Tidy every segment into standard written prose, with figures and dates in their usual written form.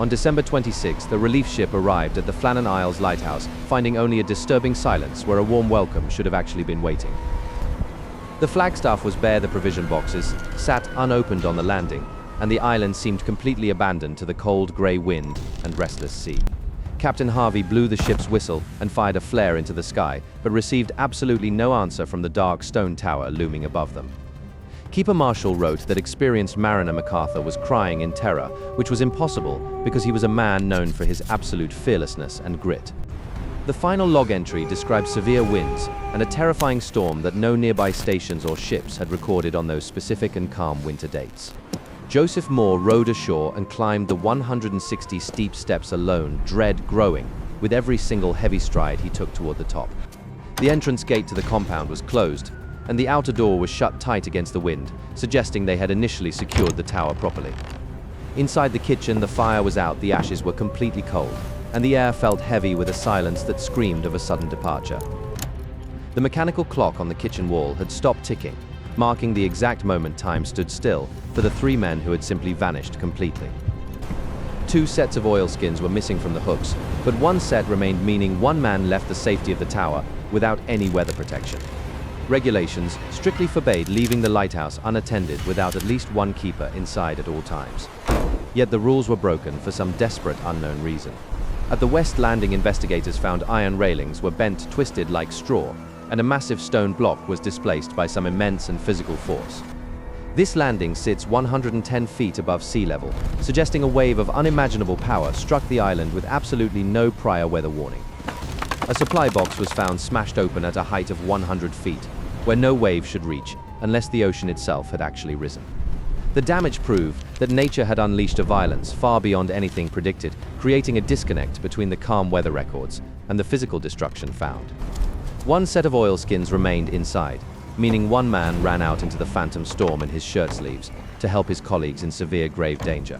On December 26, the relief ship arrived at the Flannan Isles Lighthouse, finding only a disturbing silence where a warm welcome should have actually been waiting. The flagstaff was bare, the provision boxes sat unopened on the landing, and the island seemed completely abandoned to the cold, grey wind and restless sea. Captain Harvey blew the ship's whistle and fired a flare into the sky, but received absolutely no answer from the dark stone tower looming above them. Keeper Marshall wrote that experienced mariner MacArthur was crying in terror, which was impossible because he was a man known for his absolute fearlessness and grit. The final log entry described severe winds and a terrifying storm that no nearby stations or ships had recorded on those specific and calm winter dates. Joseph Moore rowed ashore and climbed the 160 steep steps alone, dread growing with every single heavy stride he took toward the top. The entrance gate to the compound was closed, and the outer door was shut tight against the wind, suggesting they had initially secured the tower properly. Inside the kitchen, the fire was out, the ashes were completely cold, and the air felt heavy with a silence that screamed of a sudden departure. The mechanical clock on the kitchen wall had stopped ticking, marking the exact moment time stood still for the three men who had simply vanished completely. 2 sets of oilskins were missing from the hooks, but 1 set remained, meaning 1 man left the safety of the tower without any weather protection. Regulations strictly forbade leaving the lighthouse unattended without at least 1 keeper inside at all times. Yet the rules were broken for some desperate unknown reason. At the West Landing, investigators found iron railings were bent, twisted like straw, and a massive stone block was displaced by some immense and physical force. This landing sits 110 feet above sea level, suggesting a wave of unimaginable power struck the island with absolutely no prior weather warning. A supply box was found smashed open at a height of 100 feet, where no wave should reach unless the ocean itself had actually risen. The damage proved that nature had unleashed a violence far beyond anything predicted, creating a disconnect between the calm weather records and the physical destruction found. 1 set of oilskins remained inside, meaning 1 man ran out into the phantom storm in his shirt sleeves to help his colleagues in severe grave danger.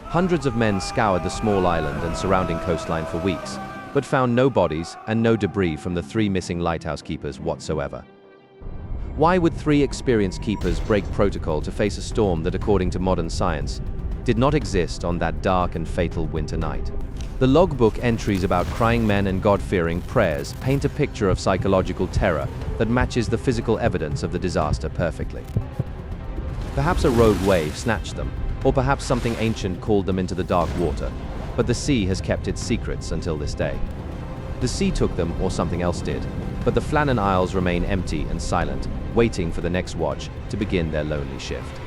Hundreds of men scoured the small island and surrounding coastline for weeks, but found no bodies and no debris from the 3 missing lighthouse keepers whatsoever. Why would 3 experienced keepers break protocol to face a storm that, according to modern science, did not exist on that dark and fatal winter night? The logbook entries about crying men and God-fearing prayers paint a picture of psychological terror that matches the physical evidence of the disaster perfectly. Perhaps a rogue wave snatched them, or perhaps something ancient called them into the dark water, but the sea has kept its secrets until this day. The sea took them, or something else did, but the Flannan Isles remain empty and silent, waiting for the next watch to begin their lonely shift.